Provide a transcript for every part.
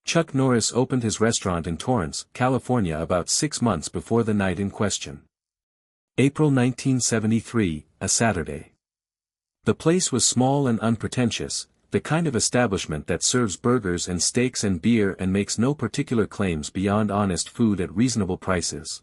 Chuck Norris opened his restaurant in Torrance, California about 6 months before the night in question. April 1973, a Saturday. The place was small and unpretentious, the kind of establishment that serves burgers and steaks and beer and makes no particular claims beyond honest food at reasonable prices.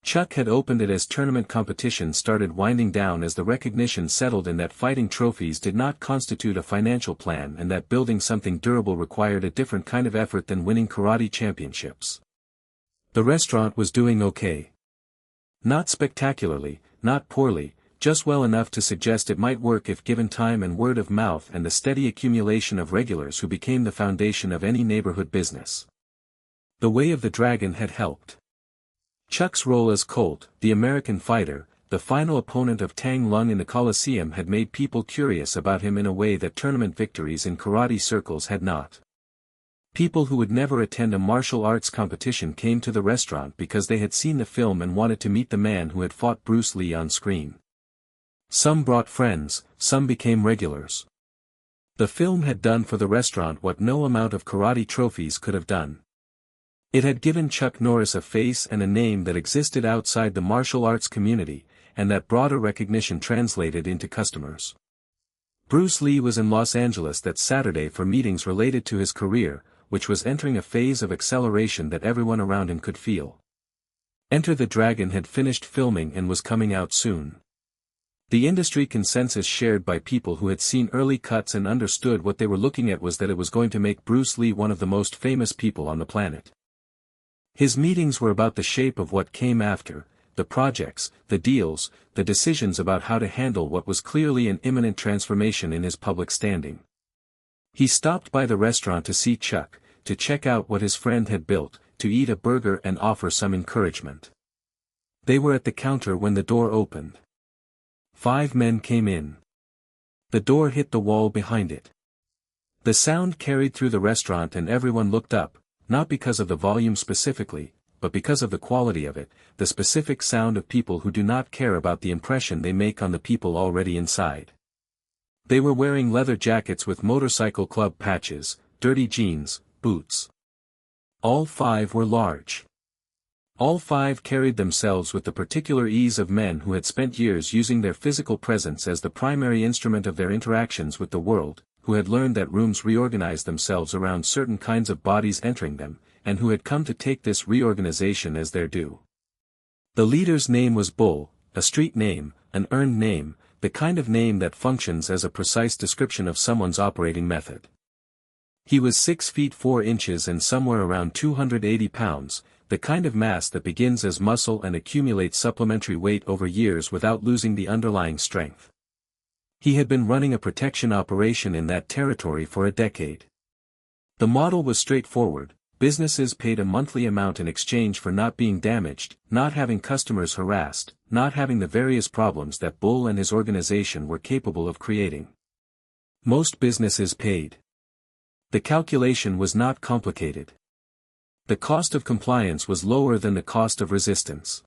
Chuck had opened it as tournament competition started winding down, as the recognition settled in that fighting trophies did not constitute a financial plan and that building something durable required a different kind of effort than winning karate championships. The restaurant was doing okay. Not spectacularly, not poorly, just well enough to suggest it might work if given time and word of mouth and the steady accumulation of regulars who became the foundation of any neighborhood business. The Way of the Dragon had helped. Chuck's role as Colt, the American fighter, the final opponent of Tang Lung in the Coliseum, had made people curious about him in a way that tournament victories in karate circles had not. People who would never attend a martial arts competition came to the restaurant because they had seen the film and wanted to meet the man who had fought Bruce Lee on screen. Some brought friends, some became regulars. The film had done for the restaurant what no amount of karate trophies could have done. It had given Chuck Norris a face and a name that existed outside the martial arts community, and that broader recognition translated into customers. Bruce Lee was in Los Angeles that Saturday for meetings related to his career, which was entering a phase of acceleration that everyone around him could feel. Enter the Dragon had finished filming and was coming out soon. The industry consensus shared by people who had seen early cuts and understood what they were looking at was that it was going to make Bruce Lee one of the most famous people on the planet. His meetings were about the shape of what came after, the projects, the deals, the decisions about how to handle what was clearly an imminent transformation in his public standing. He stopped by the restaurant to see Chuck, to check out what his friend had built, to eat a burger and offer some encouragement. They were at the counter when the door opened. 5 men came in. The door hit the wall behind it. The sound carried through the restaurant and everyone looked up, not because of the volume specifically, but because of the quality of it, the specific sound of people who do not care about the impression they make on the people already inside. They were wearing leather jackets with motorcycle club patches, dirty jeans, boots. All 5 were large. All 5 carried themselves with the particular ease of men who had spent years using their physical presence as the primary instrument of their interactions with the world, who had learned that rooms reorganize themselves around certain kinds of bodies entering them, and who had come to take this reorganization as their due. The leader's name was Bull, a street name, an earned name, the kind of name that functions as a precise description of someone's operating method. He was 6 feet 4 inches and somewhere around 280 pounds, the kind of mass that begins as muscle and accumulates supplementary weight over years without losing the underlying strength. He had been running a protection operation in that territory for a decade. The model was straightforward: businesses paid a monthly amount in exchange for not being damaged, not having customers harassed, not having the various problems that Bull and his organization were capable of creating. Most businesses paid. The calculation was not complicated. The cost of compliance was lower than the cost of resistance.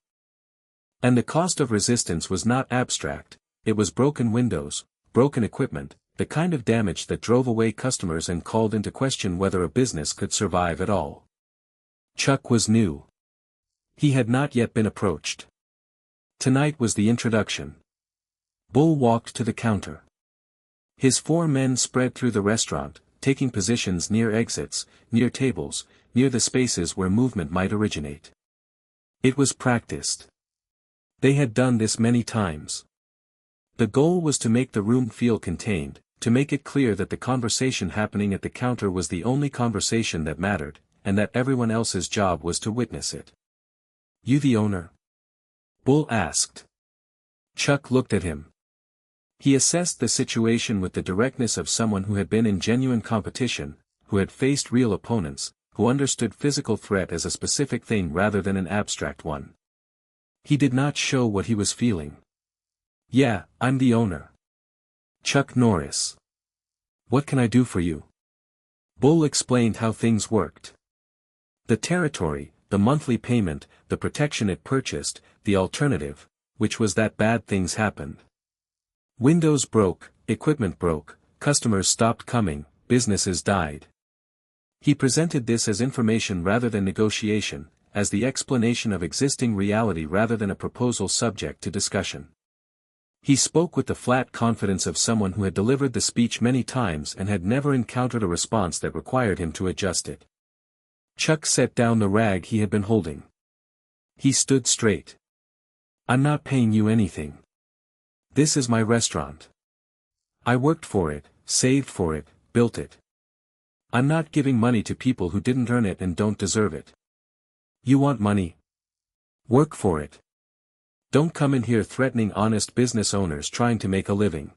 And the cost of resistance was not abstract. It was broken windows, broken equipment, the kind of damage that drove away customers and called into question whether a business could survive at all. Chuck was new. He had not yet been approached. Tonight was the introduction. Bull walked to the counter. His 4 men spread through the restaurant, taking positions near exits, near tables, near the spaces where movement might originate. It was practiced. They had done this many times. The goal was to make the room feel contained, to make it clear that the conversation happening at the counter was the only conversation that mattered, and that everyone else's job was to witness it. "You the owner?" Bull asked. Chuck looked at him. He assessed the situation with the directness of someone who had been in genuine competition, who had faced real opponents, who understood physical threat as a specific thing rather than an abstract one. He did not show what he was feeling. "Yeah, I'm the owner. Chuck Norris. What can I do for you?" Bull explained how things worked. The territory, the monthly payment, the protection it purchased, the alternative, which was that bad things happened. Windows broke, equipment broke, customers stopped coming, businesses died. He presented this as information rather than negotiation, as the explanation of existing reality rather than a proposal subject to discussion. He spoke with the flat confidence of someone who had delivered the speech many times and had never encountered a response that required him to adjust it. Chuck set down the rag he had been holding. He stood straight. "I'm not paying you anything. This is my restaurant. I worked for it, saved for it, built it. I'm not giving money to people who didn't earn it and don't deserve it. You want money? Work for it. Don't come in here threatening honest business owners trying to make a living."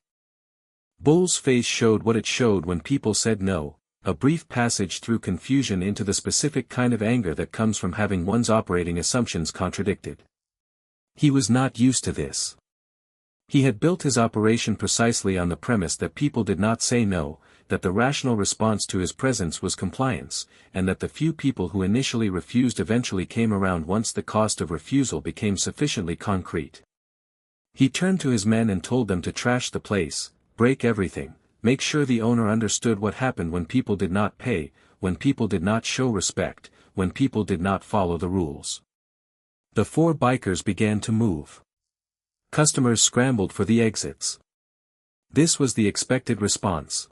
Bull's face showed what it showed when people said no, a brief passage through confusion into the specific kind of anger that comes from having one's operating assumptions contradicted. He was not used to this. He had built his operation precisely on the premise that people did not say no, that the rational response to his presence was compliance, and that the few people who initially refused eventually came around once the cost of refusal became sufficiently concrete. He turned to his men and told them to trash the place, break everything, make sure the owner understood what happened when people did not pay, when people did not show respect, when people did not follow the rules. The four bikers began to move. Customers scrambled for the exits. This was the expected response.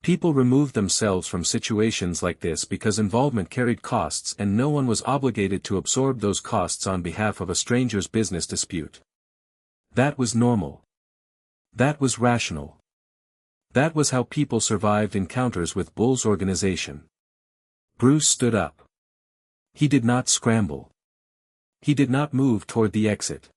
People removed themselves from situations like this because involvement carried costs and no one was obligated to absorb those costs on behalf of a stranger's business dispute. That was normal. That was rational. That was how people survived encounters with Bull's organization. Bruce stood up. He did not scramble. He did not move toward the exit.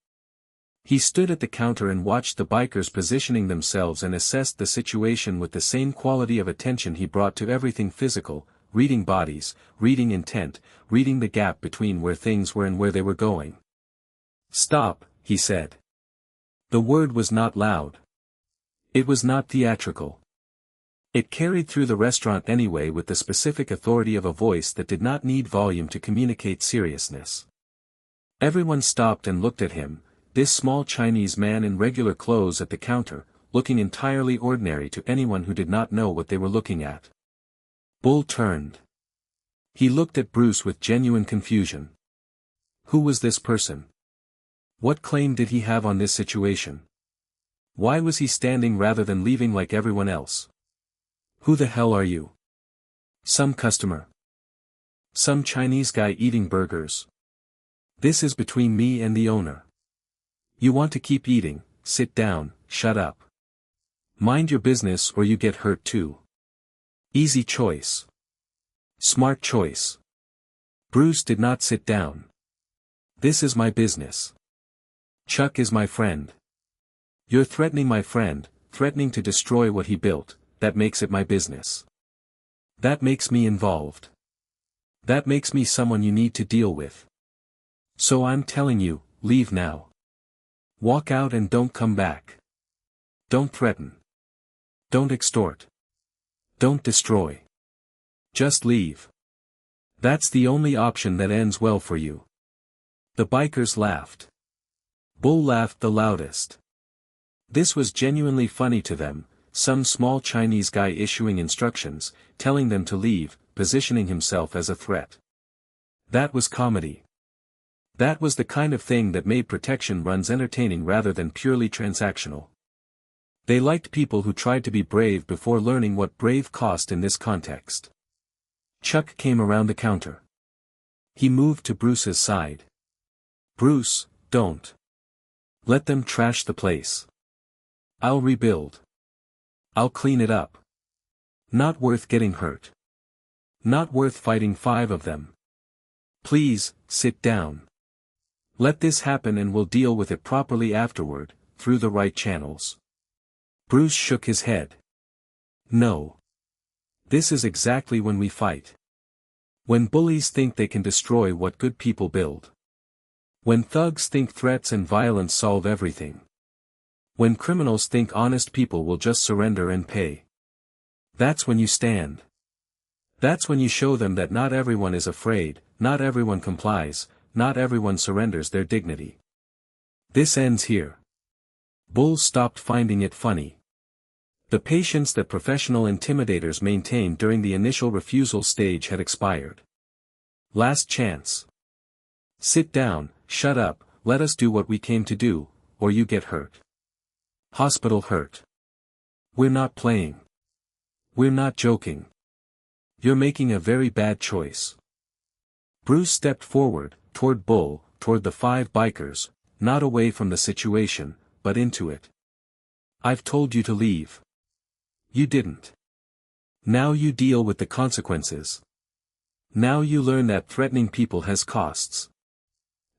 He stood at the counter and watched the bikers positioning themselves and assessed the situation with the same quality of attention he brought to everything physical, reading bodies, reading intent, reading the gap between where things were and where they were going. "Stop," he said. The word was not loud. It was not theatrical. It carried through the restaurant anyway with the specific authority of a voice that did not need volume to communicate seriousness. Everyone stopped and looked at him. This small Chinese man in regular clothes at the counter, looking entirely ordinary to anyone who did not know what they were looking at. Bull turned. He looked at Bruce with genuine confusion. Who was this person? What claim did he have on this situation? Why was he standing rather than leaving like everyone else? Who the hell are you? Some customer? Some Chinese guy eating burgers? This is between me and the owner. You want to keep eating, sit down, shut up. Mind your business or you get hurt too. Easy choice. Smart choice. Bruce did not sit down. This is my business. Chuck is my friend. You're threatening my friend, threatening to destroy what he built, that makes it my business. That makes me involved. That makes me someone you need to deal with. So I'm telling you, leave now. Walk out and don't come back. Don't threaten. Don't extort. Don't destroy. Just leave. That's the only option that ends well for you. The bikers laughed. Bull laughed the loudest. This was genuinely funny to them, some small Chinese guy issuing instructions, telling them to leave, positioning himself as a threat. That was comedy. That was the kind of thing that made protection runs entertaining rather than purely transactional. They liked people who tried to be brave before learning what brave cost in this context. Chuck came around the counter. He moved to Bruce's side. Bruce, don't. Let them trash the place. I'll rebuild. I'll clean it up. Not worth getting hurt. Not worth fighting 5 of them. Please, sit down. Let this happen and we'll deal with it properly afterward, through the right channels. Bruce shook his head. No. This is exactly when we fight. When bullies think they can destroy what good people build. When thugs think threats and violence solve everything. When criminals think honest people will just surrender and pay. That's when you stand. That's when you show them that not everyone is afraid, not everyone complies, not everyone surrenders their dignity. This ends here. Bull stopped finding it funny. The patience that professional intimidators maintained during the initial refusal stage had expired. Last chance. Sit down, shut up, let us do what we came to do, or you get hurt. Hospital hurt. We're not playing. We're not joking. You're making a very bad choice. Bruce stepped forward, toward Bull, toward the 5 bikers, not away from the situation, but into it. I've told you to leave. You didn't. Now you deal with the consequences. Now you learn that threatening people has costs.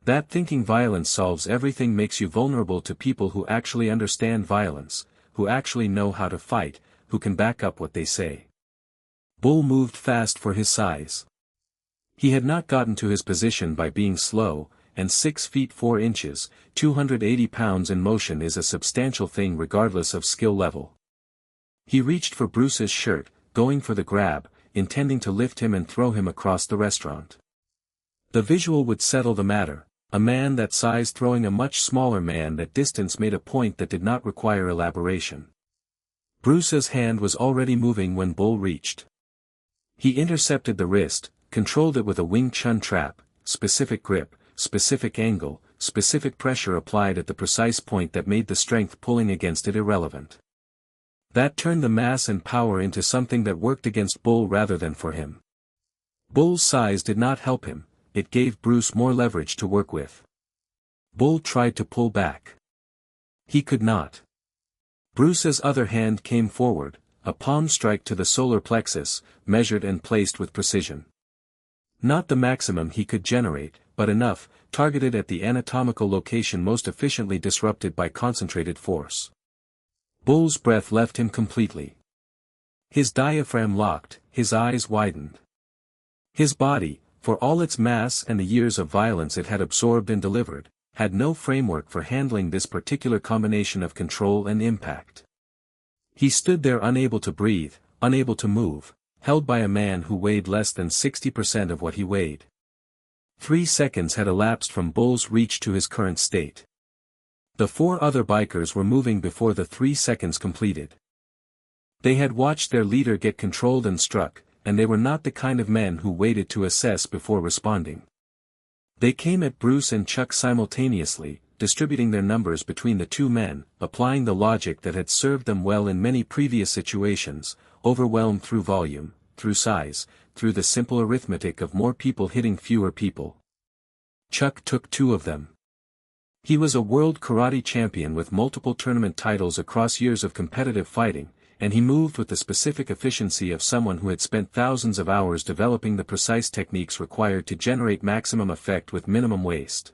That thinking violence solves everything makes you vulnerable to people who actually understand violence, who actually know how to fight, who can back up what they say. Bull moved fast for his size. He had not gotten to his position by being slow, and 6 feet 4 inches, 280 pounds in motion is a substantial thing regardless of skill level. He reached for Bruce's shirt, going for the grab, intending to lift him and throw him across the restaurant. The visual would settle the matter, a man that size throwing a much smaller man that distance made a point that did not require elaboration. Bruce's hand was already moving when Bull reached. He intercepted the wrist, controlled it with a Wing Chun trap, specific grip, specific angle, specific pressure applied at the precise point that made the strength pulling against it irrelevant. That turned the mass and power into something that worked against Bull rather than for him. Bull's size did not help him, it gave Bruce more leverage to work with. Bull tried to pull back. He could not. Bruce's other hand came forward, a palm strike to the solar plexus, measured and placed with precision. Not the maximum he could generate, but enough, targeted at the anatomical location most efficiently disrupted by concentrated force. Bull's breath left him completely. His diaphragm locked, his eyes widened. His body, for all its mass and the years of violence it had absorbed and delivered, had no framework for handling this particular combination of control and impact. He stood there unable to breathe, unable to move, held by a man who weighed less than 60% of what he weighed. 3 seconds had elapsed from Bull's reach to his current state. The 4 other bikers were moving before the 3 seconds completed. They had watched their leader get controlled and struck, and they were not the kind of men who waited to assess before responding. They came at Bruce and Chuck simultaneously, distributing their numbers between the 2 men, applying the logic that had served them well in many previous situations, overwhelmed through volume, through size, through the simple arithmetic of more people hitting fewer people. Chuck took 2 of them. He was a world karate champion with multiple tournament titles across years of competitive fighting, and he moved with the specific efficiency of someone who had spent thousands of hours developing the precise techniques required to generate maximum effect with minimum waste.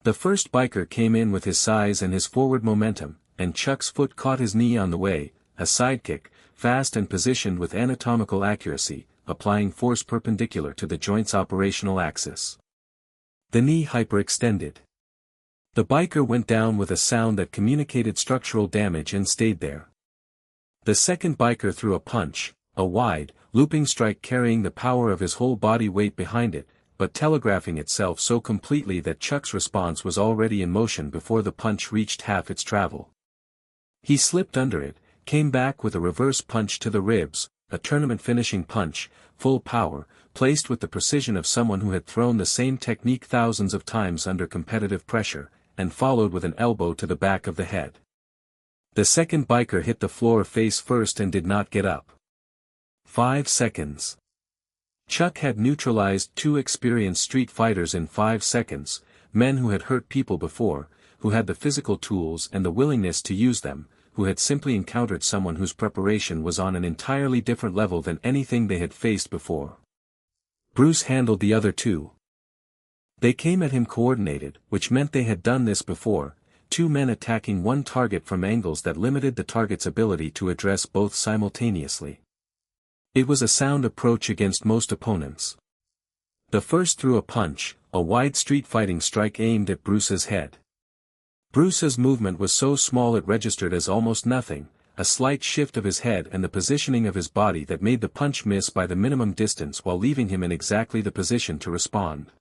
The first biker came in with his size and his forward momentum, and Chuck's foot caught his knee on the way, a sidekick, fast and positioned with anatomical accuracy, applying force perpendicular to the joint's operational axis. The knee hyperextended. The biker went down with a sound that communicated structural damage and stayed there. The second biker threw a punch, a wide, looping strike carrying the power of his whole body weight behind it, but telegraphing itself so completely that Chuck's response was already in motion before the punch reached half its travel. He slipped under it, came back with a reverse punch to the ribs, a tournament-finishing punch, full power, placed with the precision of someone who had thrown the same technique thousands of times under competitive pressure, and followed with an elbow to the back of the head. The second biker hit the floor face first and did not get up. 5 seconds. Chuck had neutralized 2 experienced street fighters in 5 seconds, men who had hurt people before, who had the physical tools and the willingness to use them, who had simply encountered someone whose preparation was on an entirely different level than anything they had faced before. Bruce handled the other 2. They came at him coordinated, which meant they had done this before, 2 men attacking one target from angles that limited the target's ability to address both simultaneously. It was a sound approach against most opponents. The first threw a punch, a wide street fighting strike aimed at Bruce's head. Bruce's movement was so small it registered as almost nothing, a slight shift of his head and the positioning of his body that made the punch miss by the minimum distance while leaving him in exactly the position to respond.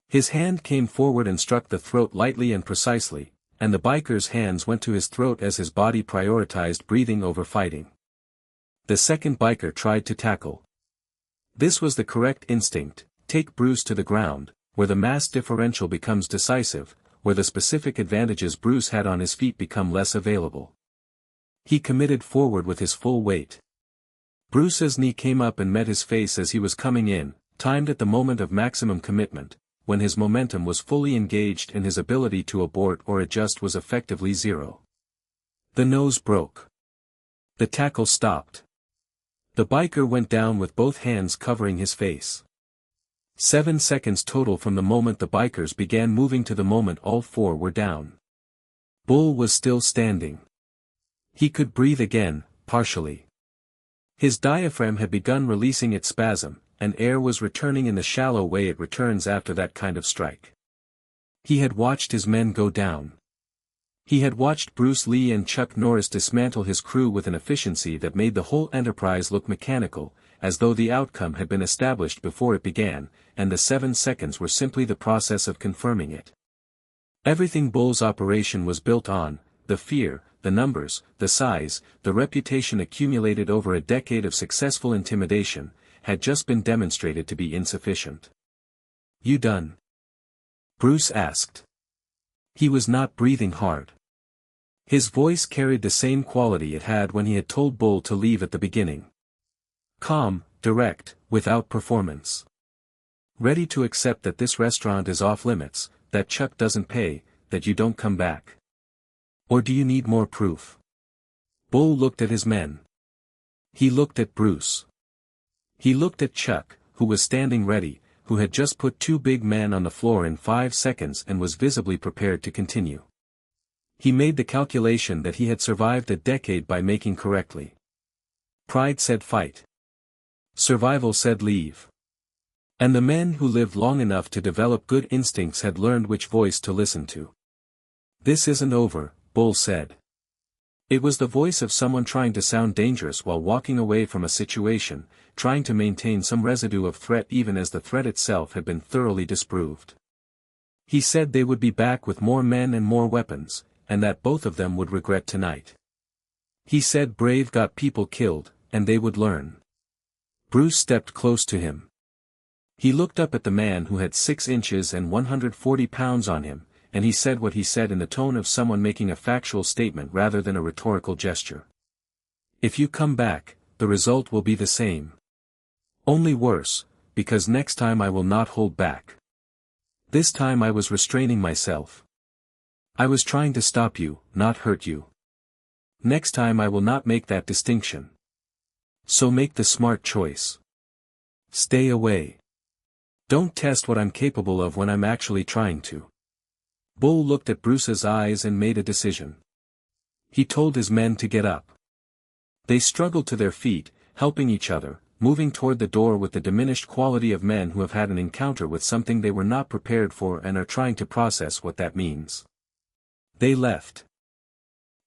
His hand came forward and struck the throat lightly and precisely, and the biker's hands went to his throat as his body prioritized breathing over fighting. The second biker tried to tackle. This was the correct instinct: take Bruce to the ground, where the mass differential becomes decisive, where the specific advantages Bruce had on his feet become less available. He committed forward with his full weight. Bruce's knee came up and met his face as he was coming in, timed at the moment of maximum commitment, when his momentum was fully engaged and his ability to abort or adjust was effectively zero. The nose broke. The tackle stopped. The biker went down with both hands covering his face. 7 seconds total from the moment the bikers began moving to the moment all four were down. Bull was still standing. He could breathe again, partially. His diaphragm had begun releasing its spasm, and air was returning in the shallow way it returns after that kind of strike. He had watched his men go down. He had watched Bruce Lee and Chuck Norris dismantle his crew with an efficiency that made the whole enterprise look mechanical, as though the outcome had been established before it began, and the 7 seconds were simply the process of confirming it. Everything Bull's operation was built on, the fear, the numbers, the size, the reputation accumulated over a decade of successful intimidation, had just been demonstrated to be insufficient. "You done?" Bruce asked. He was not breathing hard. His voice carried the same quality it had when he had told Bull to leave at the beginning. Calm, direct, without performance. Ready to accept that this restaurant is off limits, that Chuck doesn't pay, that you don't come back. Or do you need more proof? Bull looked at his men. He looked at Bruce. He looked at Chuck, who was standing ready, who had just put 2 big men on the floor in 5 seconds and was visibly prepared to continue. He made the calculation that he had survived a decade by making correctly. Pride said fight. Survival said leave. And the men who lived long enough to develop good instincts had learned which voice to listen to. "This isn't over," Bull said. It was the voice of someone trying to sound dangerous while walking away from a situation, trying to maintain some residue of threat even as the threat itself had been thoroughly disproved. He said they would be back with more men and more weapons, and that both of them would regret tonight. He said brave got people killed, and they would learn. Bruce stepped close to him. He looked up at the man who had 6 inches and 140 pounds on him, and he said what he said in the tone of someone making a factual statement rather than a rhetorical gesture. "If you come back, the result will be the same. Only worse, because next time I will not hold back. This time I was restraining myself. I was trying to stop you, not hurt you. Next time I will not make that distinction. So make the smart choice. Stay away. Don't test what I'm capable of when I'm actually trying to." Bull looked at Bruce's eyes and made a decision. He told his men to get up. They struggled to their feet, helping each other, moving toward the door with the diminished quality of men who have had an encounter with something they were not prepared for and are trying to process what that means. They left.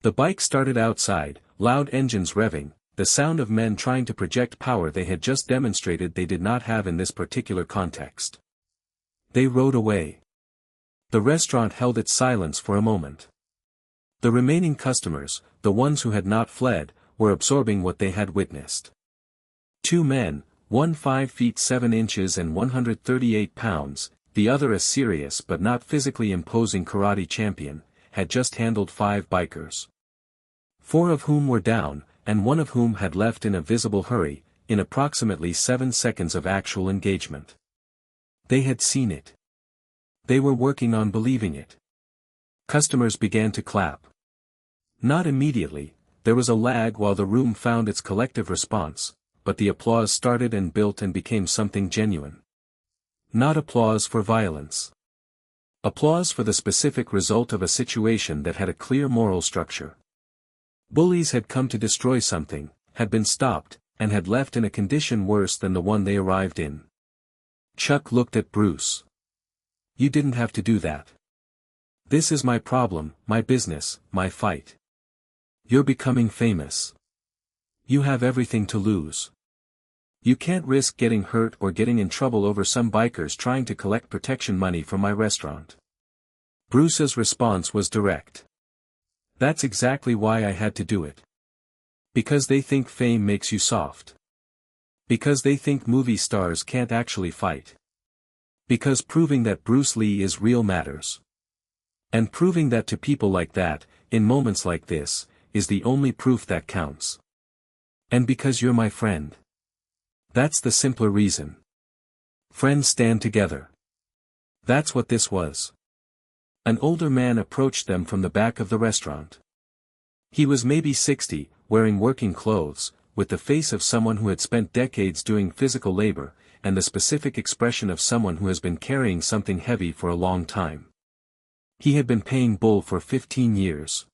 The bike started outside, loud engines revving, the sound of men trying to project power they had just demonstrated they did not have in this particular context. They rode away. The restaurant held its silence for a moment. The remaining customers, the ones who had not fled, were absorbing what they had witnessed. 2 men, one 5 feet 7 inches and 138 pounds, the other a serious but not physically imposing karate champion, had just handled 5 bikers. 4 of whom were down, and 1 of whom had left in a visible hurry, in approximately 7 seconds of actual engagement. They had seen it. They were working on believing it. Customers began to clap. Not immediately, there was a lag while the room found its collective response, but the applause started and built and became something genuine. Not applause for violence. Applause for the specific result of a situation that had a clear moral structure. Bullies had come to destroy something, had been stopped, and had left in a condition worse than the one they arrived in. Chuck looked at Bruce. "You didn't have to do that. This is my problem, my business, my fight. You're becoming famous. You have everything to lose. You can't risk getting hurt or getting in trouble over some bikers trying to collect protection money from my restaurant. Bruce's response was direct. That's exactly why I had to do it. Because they think fame makes you soft. Because they think movie stars can't actually fight. Because proving that Bruce Lee is real matters. And proving that to people like that, in moments like this, is the only proof that counts. And because you're my friend. That's the simpler reason. Friends stand together. That's what this was. An older man approached them from the back of the restaurant. He was maybe 60, wearing working clothes, with the face of someone who had spent decades doing physical labor, and the specific expression of someone who has been carrying something heavy for a long time. He had been paying Bull for 15 years.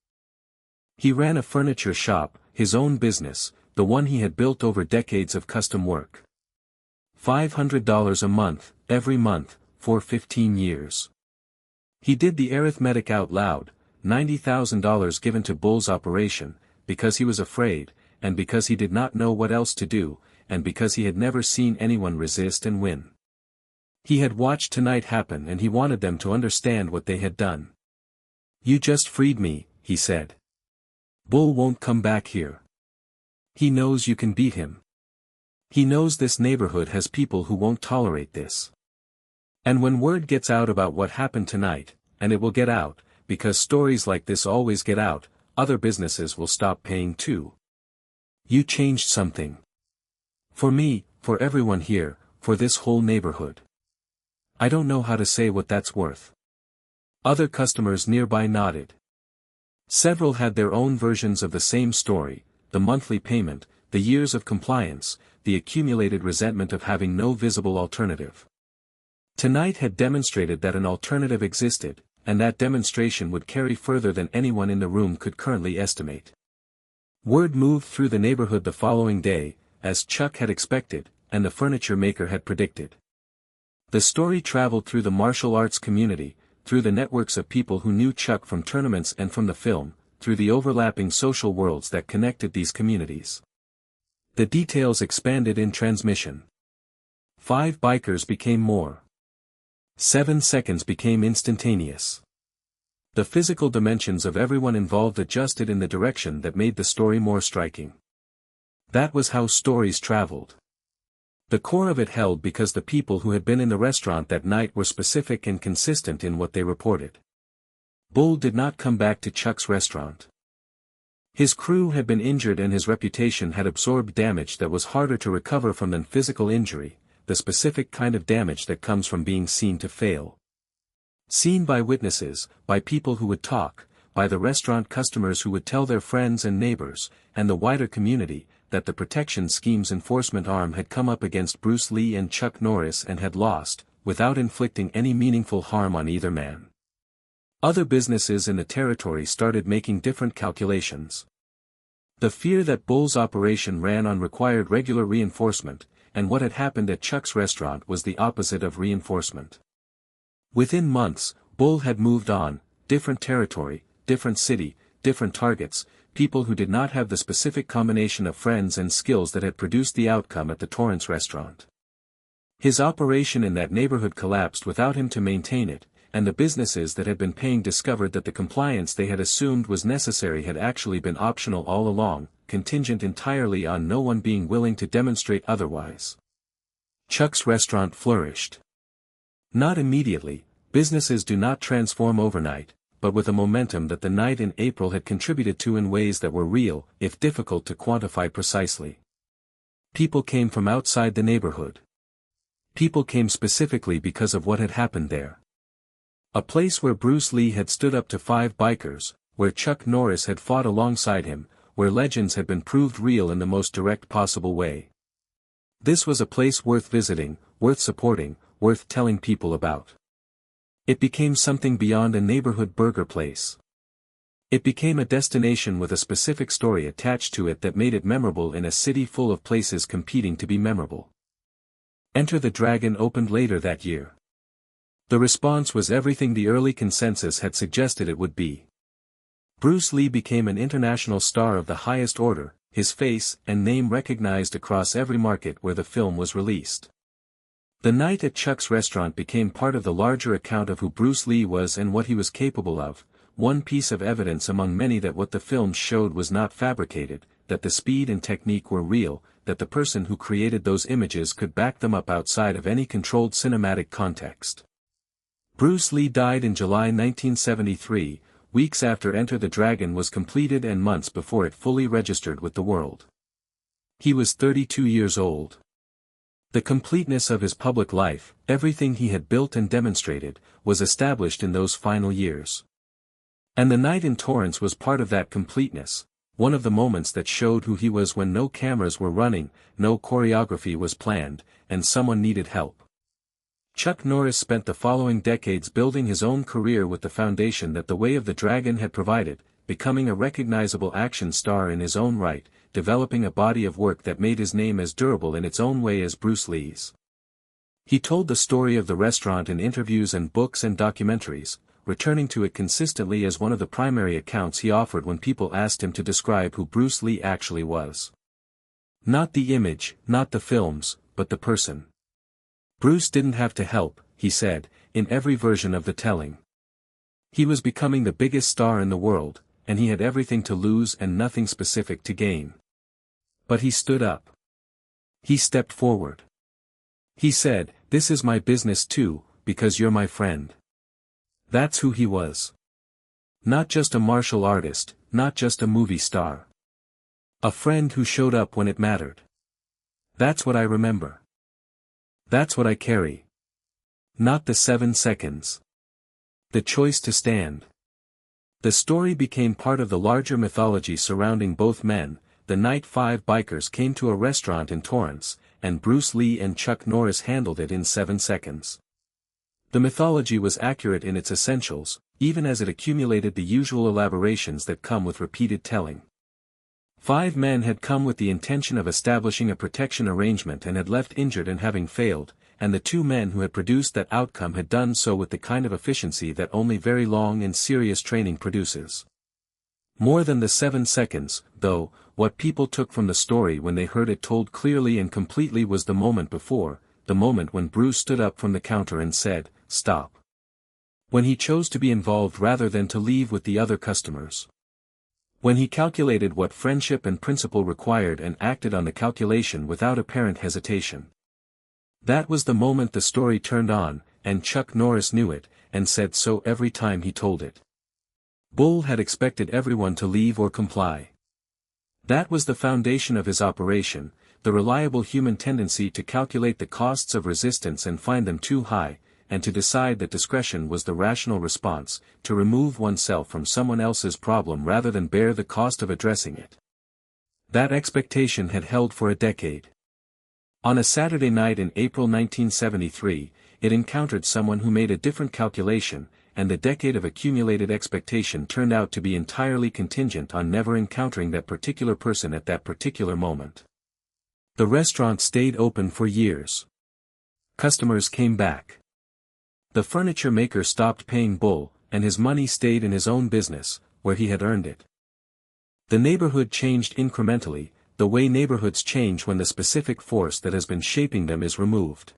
He ran a furniture shop, his own business, the one he had built over decades of custom work. $500 a month, every month, for 15 years. He did the arithmetic out loud, $90,000 given to Bull's operation, because he was afraid, and because he did not know what else to do, and because he had never seen anyone resist and win. He had watched tonight happen and he wanted them to understand what they had done. You just freed me, he said. Bull won't come back here. He knows you can beat him. He knows this neighborhood has people who won't tolerate this. And when word gets out about what happened tonight, and it will get out, because stories like this always get out, other businesses will stop paying too. You changed something. For me, for everyone here, for this whole neighborhood. I don't know how to say what that's worth. Other customers nearby nodded. Several had their own versions of the same story, the monthly payment, the years of compliance, the accumulated resentment of having no visible alternative. Tonight had demonstrated that an alternative existed, and that demonstration would carry further than anyone in the room could currently estimate. Word moved through the neighborhood the following day, as Chuck had expected, and the furniture maker had predicted. The story traveled through the martial arts community, through the networks of people who knew Chuck from tournaments and from the film, through the overlapping social worlds that connected these communities. The details expanded in transmission. 5 bikers became more. 7 seconds became instantaneous. The physical dimensions of everyone involved adjusted in the direction that made the story more striking. That was how stories traveled. The core of it held because the people who had been in the restaurant that night were specific and consistent in what they reported. Bull did not come back to Chuck's restaurant. His crew had been injured and his reputation had absorbed damage that was harder to recover from than physical injury, the specific kind of damage that comes from being seen to fail. Seen by witnesses, by people who would talk, by the restaurant customers who would tell their friends and neighbors, and the wider community, that the protection scheme's enforcement arm had come up against Bruce Lee and Chuck Norris and had lost, without inflicting any meaningful harm on either man. Other businesses in the territory started making different calculations. The fear that Bull's operation ran on required regular reinforcement, and what had happened at Chuck's restaurant was the opposite of reinforcement. Within months, Bull had moved on, different territory, different city, different targets, people who did not have the specific combination of friends and skills that had produced the outcome at the Torrance restaurant. His operation in that neighborhood collapsed without him to maintain it, and the businesses that had been paying discovered that the compliance they had assumed was necessary had actually been optional all along, contingent entirely on no one being willing to demonstrate otherwise. Chuck's restaurant flourished. Not immediately, businesses do not transform overnight, but with a momentum that the night in April had contributed to in ways that were real, if difficult to quantify precisely. People came from outside the neighborhood. People came specifically because of what had happened there. A place where Bruce Lee had stood up to 5 bikers, where Chuck Norris had fought alongside him, where legends had been proved real in the most direct possible way. This was a place worth visiting, worth supporting, worth telling people about. It became something beyond a neighborhood burger place. It became a destination with a specific story attached to it that made it memorable in a city full of places competing to be memorable. Enter the Dragon opened later that year. The response was everything the early consensus had suggested it would be. Bruce Lee became an international star of the highest order, his face and name recognized across every market where the film was released. The night at Chuck's restaurant became part of the larger account of who Bruce Lee was and what he was capable of, one piece of evidence among many that what the films showed was not fabricated, that the speed and technique were real, that the person who created those images could back them up outside of any controlled cinematic context. Bruce Lee died in July 1973, weeks after Enter the Dragon was completed and months before it fully registered with the world. He was 32 years old. The completeness of his public life, everything he had built and demonstrated, was established in those final years. And the night in Torrance was part of that completeness, one of the moments that showed who he was when no cameras were running, no choreography was planned, and someone needed help. Chuck Norris spent the following decades building his own career with the foundation that The Way of the Dragon had provided, becoming a recognizable action star in his own right, developing a body of work that made his name as durable in its own way as Bruce Lee's. He told the story of the restaurant in interviews and books and documentaries, returning to it consistently as one of the primary accounts he offered when people asked him to describe who Bruce Lee actually was. Not the image, not the films, but the person. Bruce didn't have to help, he said, in every version of the telling. He was becoming the biggest star in the world, and he had everything to lose and nothing specific to gain. But he stood up. He stepped forward. He said, "This is my business too, because you're my friend." That's who he was. Not just a martial artist, not just a movie star. A friend who showed up when it mattered. That's what I remember. That's what I carry. Not the 7 seconds. The choice to stand. The story became part of the larger mythology surrounding both men. The night 5 bikers came to a restaurant in Torrance, and Bruce Lee and Chuck Norris handled it in 7 seconds. The mythology was accurate in its essentials, even as it accumulated the usual elaborations that come with repeated telling. 5 men had come with the intention of establishing a protection arrangement and had left injured and having failed, and the 2 men who had produced that outcome had done so with the kind of efficiency that only very long and serious training produces. More than the 7 seconds, though, what people took from the story when they heard it told clearly and completely was the moment before, the moment when Bruce stood up from the counter and said, "Stop." When he chose to be involved rather than to leave with the other customers. When he calculated what friendship and principle required and acted on the calculation without apparent hesitation. That was the moment the story turned on, and Chuck Norris knew it, and said so every time he told it. Bull had expected everyone to leave or comply. That was the foundation of his operation, the reliable human tendency to calculate the costs of resistance and find them too high, and to decide that discretion was the rational response, to remove oneself from someone else's problem rather than bear the cost of addressing it. That expectation had held for a decade. On a Saturday night in April 1973, it encountered someone who made a different calculation, and the decade of accumulated expectation turned out to be entirely contingent on never encountering that particular person at that particular moment. The restaurant stayed open for years. Customers came back. The furniture maker stopped paying Bull, and his money stayed in his own business, where he had earned it. The neighborhood changed incrementally, the way neighborhoods change when the specific force that has been shaping them is removed.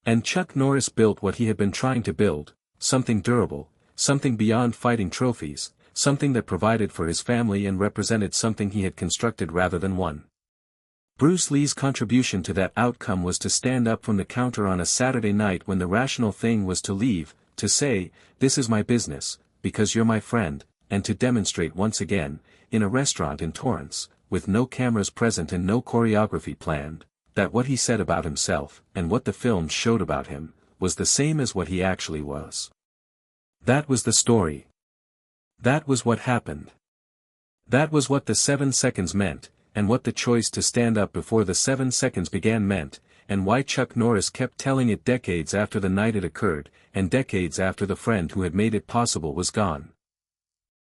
And Chuck Norris built what he had been trying to build, something durable, something beyond fighting trophies, something that provided for his family and represented something he had constructed rather than won. Bruce Lee's contribution to that outcome was to stand up from the counter on a Saturday night when the rational thing was to leave, to say, "This is my business, because you're my friend," and to demonstrate once again, in a restaurant in Torrance, with no cameras present and no choreography planned, that what he said about himself, and what the films showed about him, was the same as what he actually was. That was the story. That was what happened. That was what the 7 seconds meant, and what the choice to stand up before the 7 seconds began meant, and why Chuck Norris kept telling it decades after the night it occurred, and decades after the friend who had made it possible was gone.